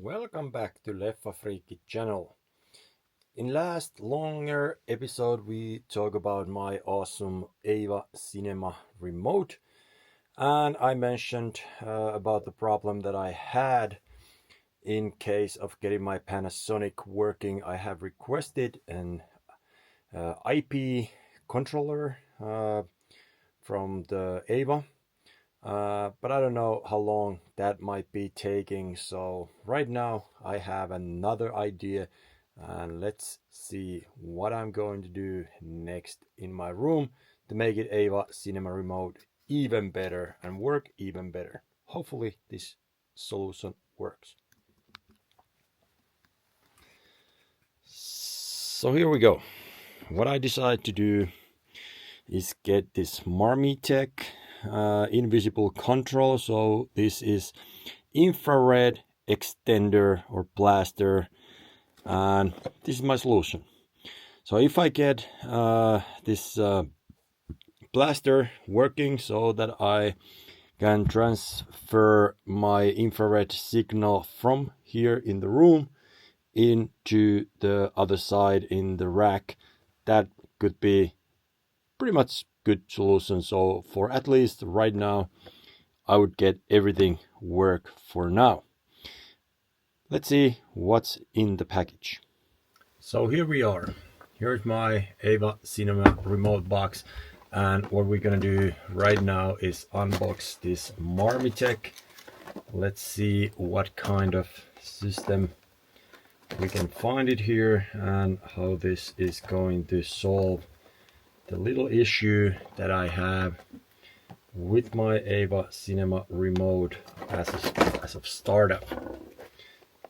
Welcome back to Leffafriikki channel. In last longer episode we talk about my awesome Ava Cinema Remote, and I mentioned about the problem that I had in case of getting my Panasonic working. I have requested an IP controller from the Ava. But I don't know how long that might be taking. So right now I have another idea, and let's see what I'm going to do next in my room to make it Ava Cinema Remote even better and work even better. Hopefully this solution works. So here we go. What I decided to do is get this Martyt invisible control. So this is infrared extender or blaster, and this is my solution. So if I get this blaster working so that I can transfer my infrared signal from here in the room into the other side in the rack, that could be pretty much good solution. So for at least right now I would get everything work for now. Let's see what's in the package. So here we are. Here's my Ava Cinema Remote box, and what we're gonna do right now is unbox this Martyt. Let's see what kind of system we can find it here and how this is going to solve the little issue that I have with my Ava Cinema Remote as of startup.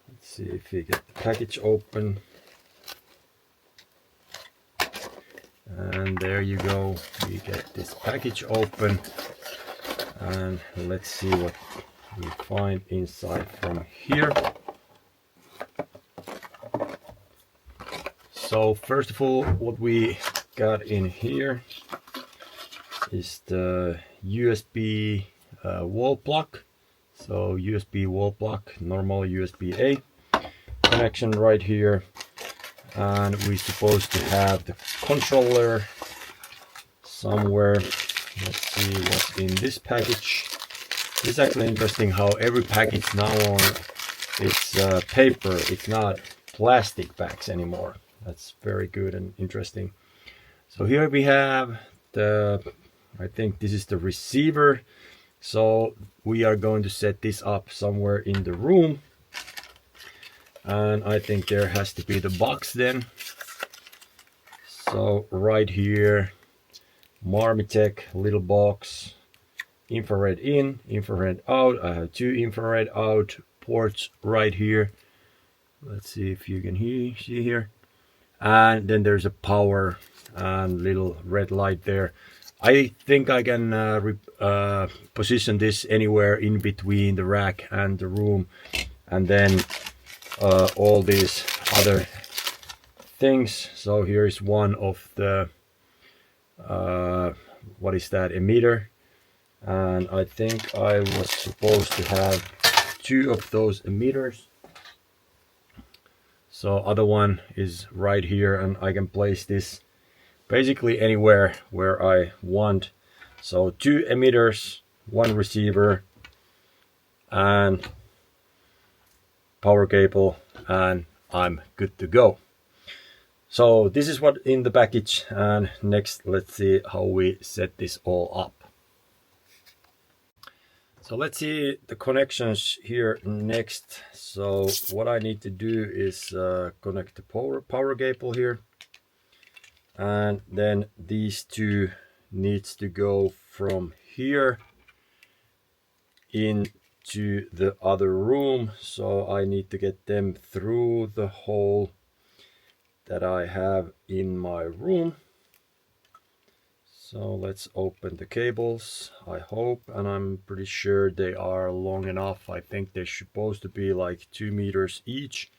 Let's see if we get the package open. And there you go, we get this package open, and let's see what we find inside from here. So first of all, what we got in here is the USB wall plug. So USB wall plug, normal USB-A connection right here, and we're supposed to have the controller somewhere. Let's see what's in this package. It's actually interesting how every package now on it's paper, it's not plastic bags anymore. That's very good and interesting. So here we have I think this is the receiver. So we are going to set this up somewhere in the room, and I think there has to be the box then. So right here, Martyt little box, infrared in, infrared out. I have two infrared out ports right here. Let's see if you can see here. And then there's a power and little red light there. I think I can position this anywhere in between the rack and the room, and then all these other things. So here is one of the what is that, emitter, and I think I was supposed to have two of those emitters. So other one is right here, and I can place this basically anywhere where I want. So two emitters, one receiver, and power cable, and I'm good to go. So this is what in the package, and next let's see how we set this all up. So let's see the connections here next. So what I need to do is connect the power cable here, and then these two needs to go from here into the other room. So I need to get them through the hole that I have in my room. So let's open the cables, I hope, and I'm pretty sure they are long enough. I think they're supposed to be like 2 meters each,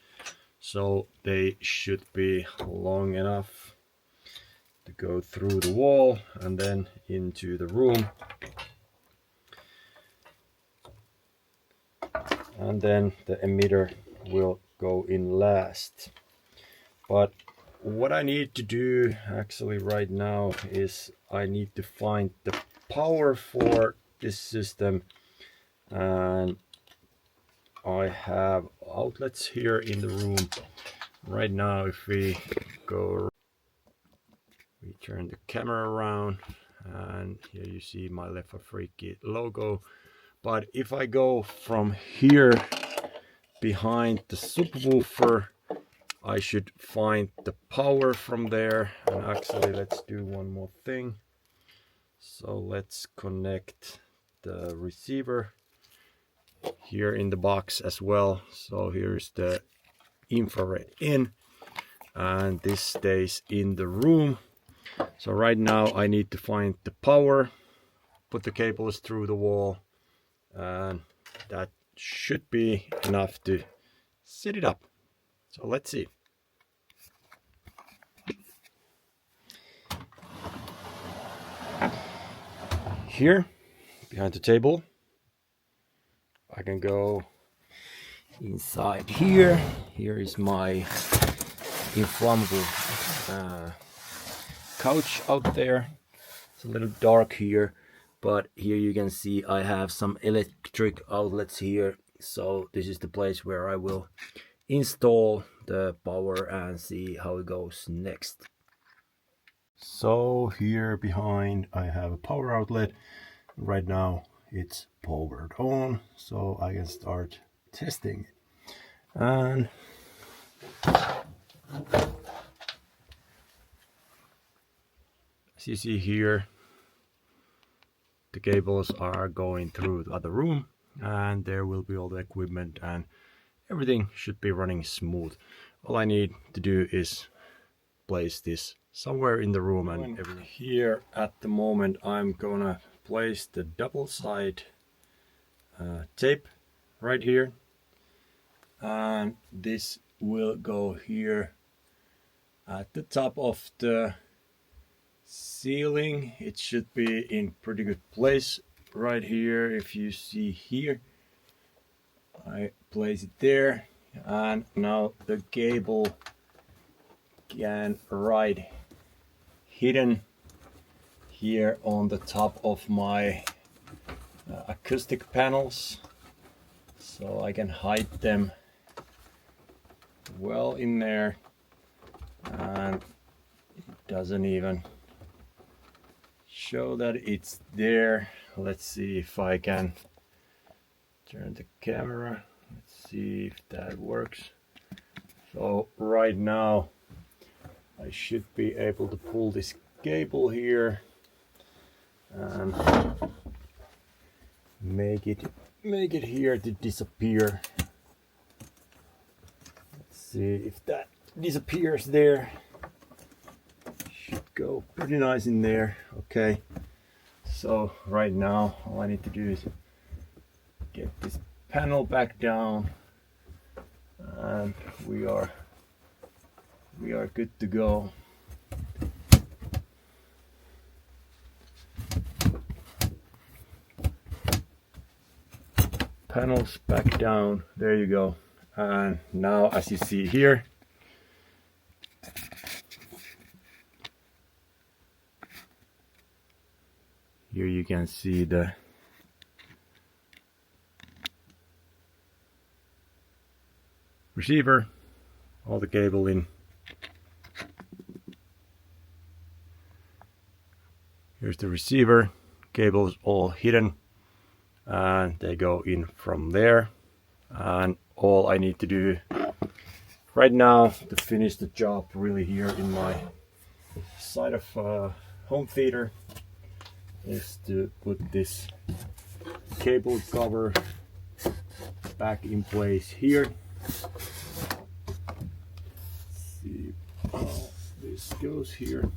so they should be long enough to go through the wall and then into the room. And then the emitter will go in last. But what I need to do actually right now is I need to find the power for this system, and I have outlets here in the room. Right now, if we turn the camera around, and here you see my Leffafriikki logo. But if I go from here behind the subwoofer, I should find the power from there. And actually, let's do one more thing. So let's connect the receiver here in the box as well. So here's the infrared in, and this stays in the room. So right now I need to find the power, put the cables through the wall, and that should be enough to set it up. So let's see. Here behind the table, I can go inside here. Here is my inflammable couch out there. It's a little dark here, but here you can see I have some electric outlets here. So this is the place where I will install the power and see how it goes next. So here behind I have a power outlet. Right now it's powered on, so I can start testing. And as you see here, the cables are going through the other room, and there will be all the equipment, and everything should be running smooth. All I need to do is place this somewhere in the room, and everything. Here at the moment I'm gonna place the double side tape right here, and this will go here at the top of the ceiling. It should be in pretty good place right here. If you see here, I place it there, and now the cable can ride hidden here on the top of my acoustic panels, so I can hide them well in there, and it doesn't even show that it's there. Let's see if I can turn the camera. Let's see if that works. So right now I should be able to pull this cable here and make it here to disappear. Let's see if that disappears there. Should go pretty nice in there. Okay, so right now all I need to do is get this panel back down, and we are good to go. Panels back down, there you go. And now, as you see here, you can see the receiver, all the cable in. Here's the receiver, cables all hidden, and they go in from there. And all I need to do right now to finish the job really here in my side of home theater is to put this cable cover back in place here. Let's see how this goes here.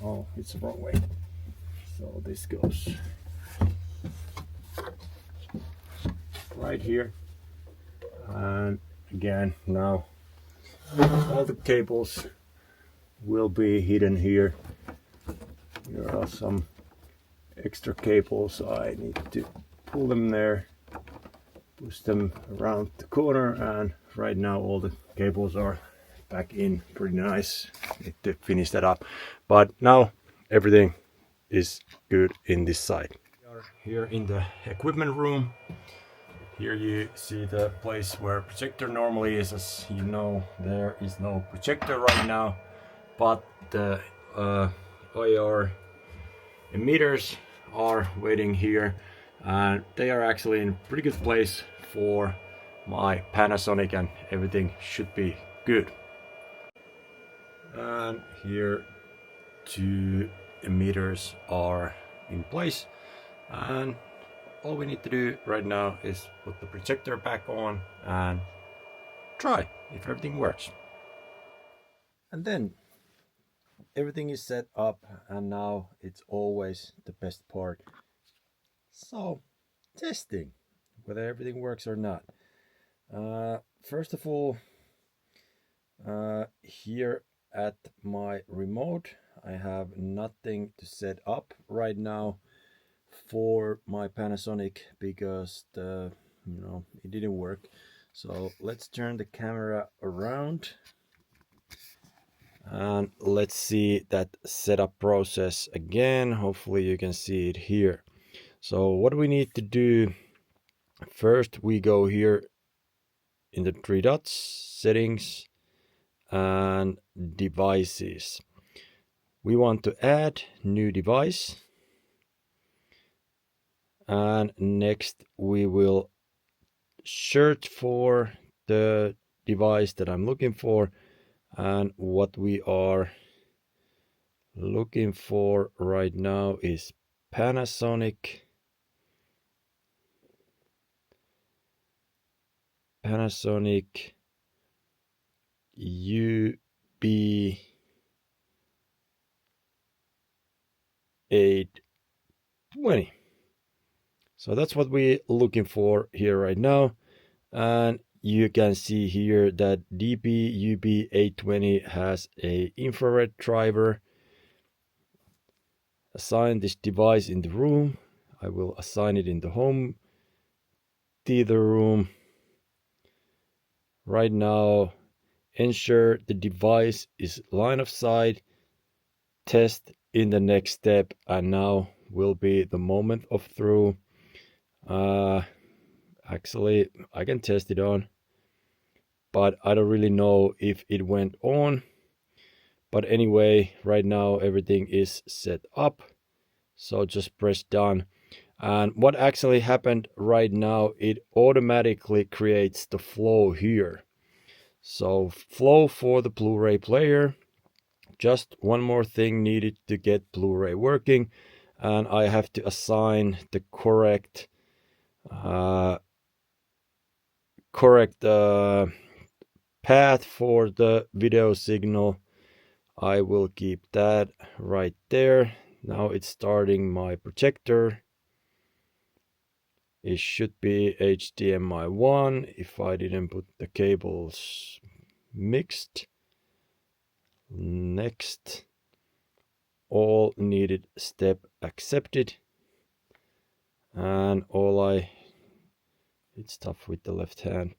Oh, it's the wrong way. So this goes right here, and again now all the cables will be hidden here. Here are some extra cables, I need to pull them there, push them around the corner, and right now all the cables are back in pretty nice. Need to finish that up, but now everything is good in this side. We are here in the equipment room. Here you see the place where projector normally is. As you know, there is no projector right now, but the IR emitters are waiting here, and they are actually in a pretty good place for my Panasonic, and everything should be good. And here two emitters are in place, and all we need to do right now is put the projector back on and try if everything works. And then everything is set up, and now it's always the best part. So, testing whether everything works or not. First of all, here at my remote, I have nothing to set up right now for my Panasonic because it didn't work. So let's turn the camera around and let's see that setup process again. Hopefully you can see it here. So what we need to do first, we go here in the three dots, settings and devices. We want to add new device, and next we will search for the device that I'm looking for, and what we are looking for right now is Panasonic UB820. So that's what we're looking for here right now, and you can see here that UB820 has a infrared driver. Assign this device in the room. I will assign it in the home theater room. Right now, ensure the device is line of sight. Test in the next step, and now will be the moment of through. Actually, I can test it on, but I don't really know if it went on. But anyway, right now everything is set up. So just press done. And what actually happened right now, it automatically creates the flow here. So flow for the Blu-ray player. Just one more thing needed to get Blu-ray working, and I have to assign the correct path for the video signal. I will keep that right there. Now it's starting my projector. It should be HDMI 1 if I didn't put the cables mixed. Next. All needed step accepted. And it's tough with the left hand.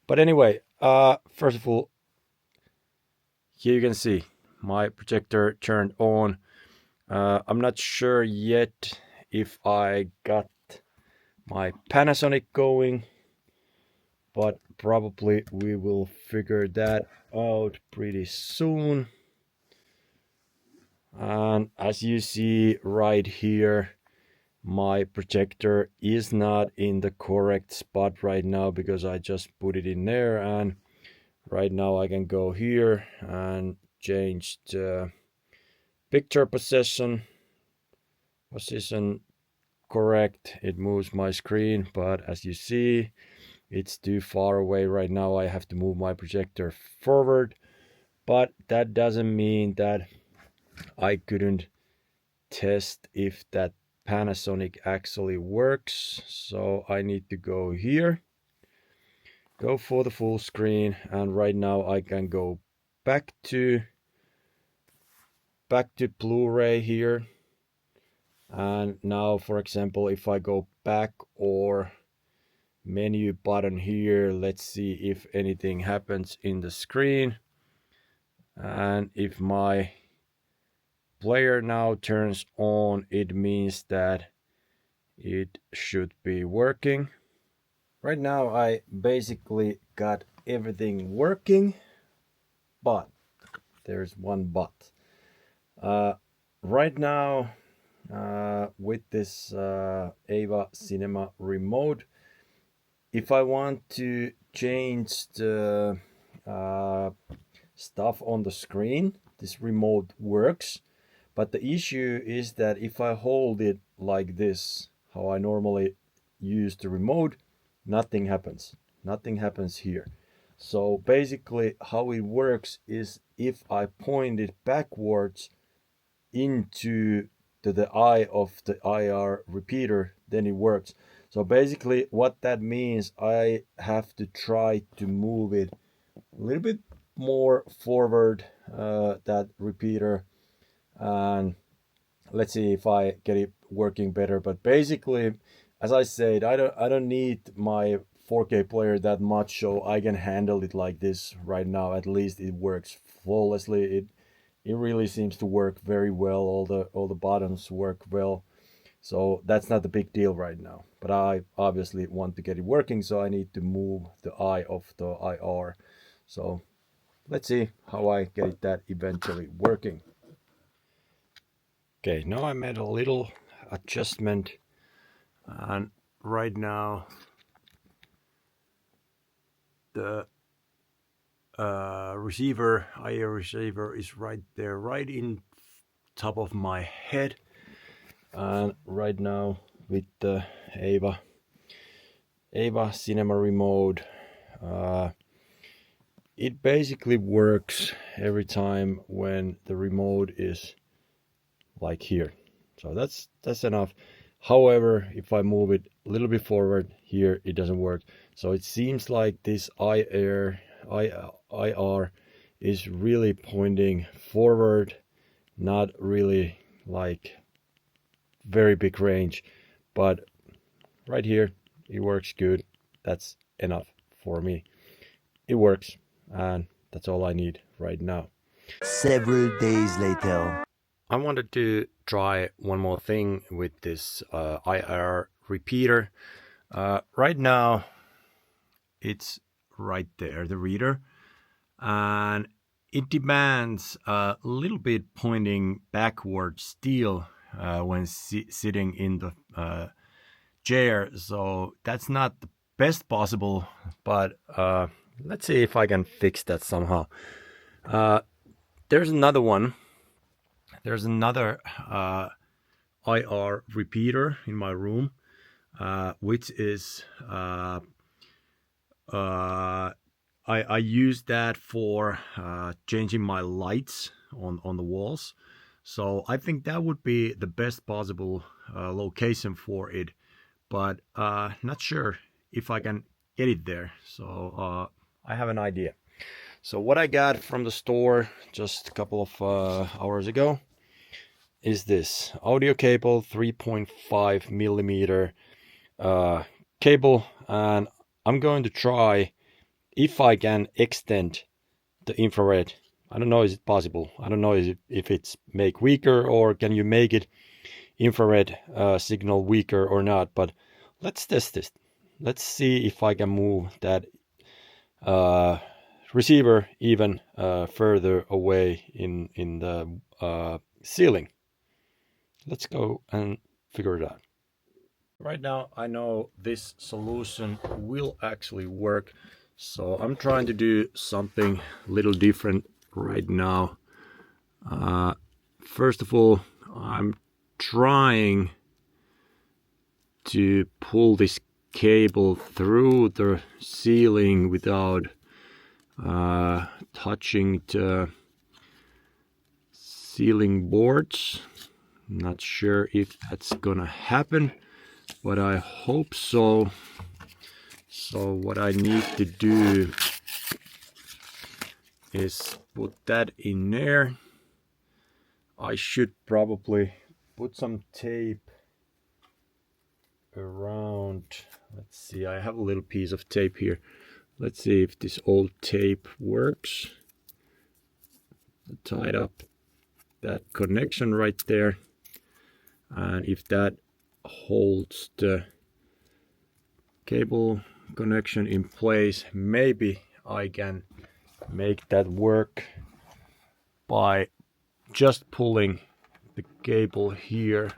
But anyway, first of all, here you can see my projector turned on. I'm not sure yet if I got my Panasonic going, but probably we will figure that out pretty soon. And as you see right here, my projector is not in the correct spot right now because I just put it in there, and right now I can go here and change the picture position correct. It moves my screen, but as you see, it's too far away right now. I have to move my projector forward, but that doesn't mean that I couldn't test if that Panasonic actually works. So I need to go here, go for the full screen, and right now I can go back to Blu-ray here. And now, for example, if I go back, or menu button here. Let's see if anything happens in the screen. And if my player now turns on, it means that it should be working. Right now I basically got everything working, but there's one but. Right now with this Ava Cinema Remote, if I want to change the stuff on the screen, this remote works. But the issue is that if I hold it like this, how I normally use the remote, nothing happens. Nothing happens here. So basically how it works is if I point it backwards into the eye of the IR repeater, then it works. So basically what that means, I have to try to move it a little bit more forward, that repeater, and let's see if I get it working better. But basically, as I said, I don't need my 4K player that much, so I can handle it like this right now. At least it works flawlessly. It really seems to work very well. All the buttons work well, so that's not the big deal right now. But I obviously want to get it working, so I need to move the eye of the IR. So let's see how I get that eventually working. Okay, now I made a little adjustment, and right now the receiver, IR receiver, is right there, right in top of my head. And right now with the Ava Cinema Remote, it basically works every time when the remote is like here. So that's enough. However, if I move it a little bit forward here, it doesn't work. So it seems like this IR is really pointing forward, not really like very big range, but right here it works good. That's enough for me. It works, and that's all I need right now. Several days later, I wanted to try one more thing with this IR repeater. Right now it's right there, the reader, and it demands a little bit pointing backwards still when sitting in the chair. So that's not the best possible, but let's see if I can fix that somehow. There's another one. There's another IR repeater in my room, which is I use that for changing my lights on the walls. So I think that would be the best possible location for it, but not sure if I can get it there. So I have an idea. So what I got from the store just a couple of hours ago is this audio cable, 3.5 millimeter cable, and I'm going to try if I can extend the infrared. I don't know, is it possible? I don't know if it's make weaker, or can you make it infrared signal weaker or not, but let's test this. Let's see if I can move that receiver even further away in the ceiling. Let's go and figure it out. Right now I know this solution will actually work, so I'm trying to do something a little different right now. First of all, I'm trying to pull this cable through the ceiling without touching the ceiling boards. Not sure if that's gonna happen, but I hope so. So what I need to do is put that in there. I should probably put some tape around Let's see, I have a little piece of tape here. Let's see if this old tape works. Tied up that connection right there. And if that holds the cable connection in place, maybe I can make that work by just pulling the cable here.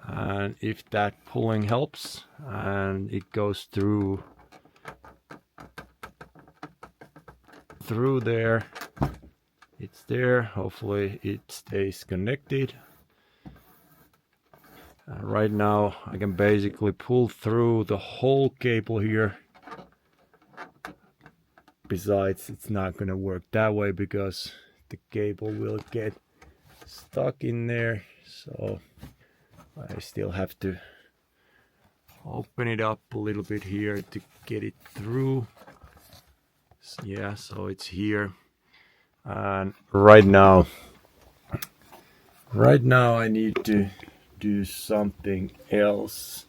And if that pulling helps and it goes through there, it's there. Hopefully it stays connected. Right now I can basically pull through the whole cable here. Besides, it's not gonna work that way because the cable will get stuck in there, so I still have to open it up a little bit here to get it through. Yeah, so it's here. And right now I need to do something else.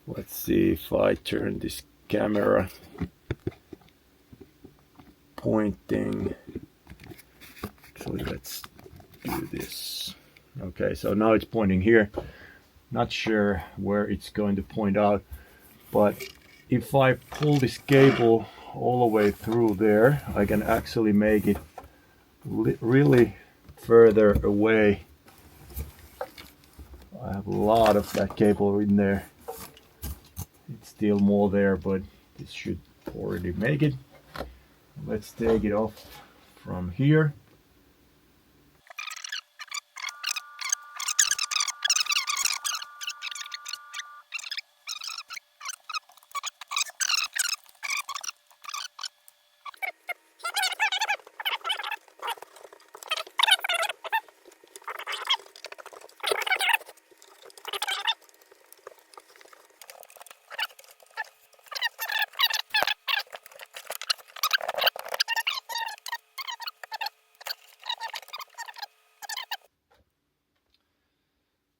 Let's see if I turn this camera pointing. Actually, let's do this. Okay, so now it's pointing here. Not sure where it's going to point out, but if I pull this cable all the way through there, I can actually make it really further away. I have a lot of that cable in there. It's still more there, but this should already make it. Let's take it off from here.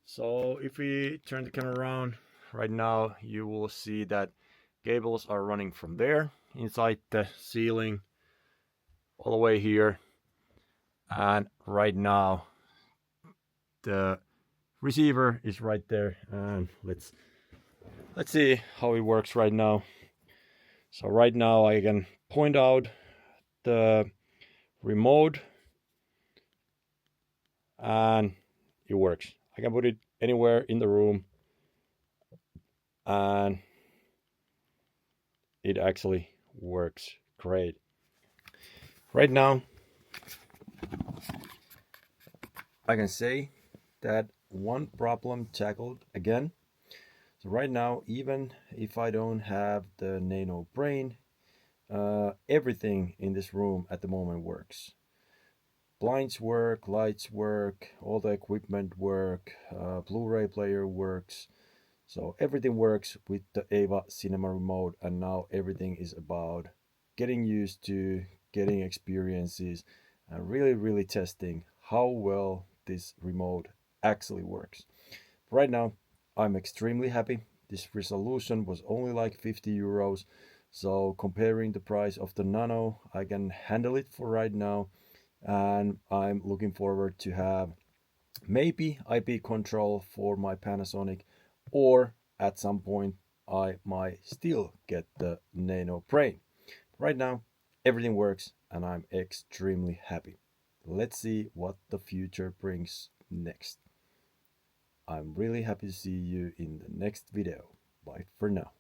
So if we turn the camera around right now, you will see that cables are running from there inside the ceiling all the way here, and right now the receiver is right there. And let's see how it works right now. So right now I can point out the remote and it works. I can put it anywhere in the room and it actually works great. Right now I can say that one problem tackled again. So right now, even if I don't have the nano brain, everything in this room at the moment works. Blinds work, lights work, all the equipment work, Blu-ray player works. So everything works with the Ava Cinema Remote, and now everything is about getting used to, getting experiences, and really testing how well this remote actually works. Right now, I'm extremely happy. This resolution was only like 50 euros. So comparing the price of the Nano, I can handle it for right now. And I'm looking forward to have maybe IP control for my Panasonic, or at some point I might still get the Nano brain. Right now, everything works and I'm extremely happy. Let's see what the future brings next. I'm really happy to see you in the next video. Bye for now.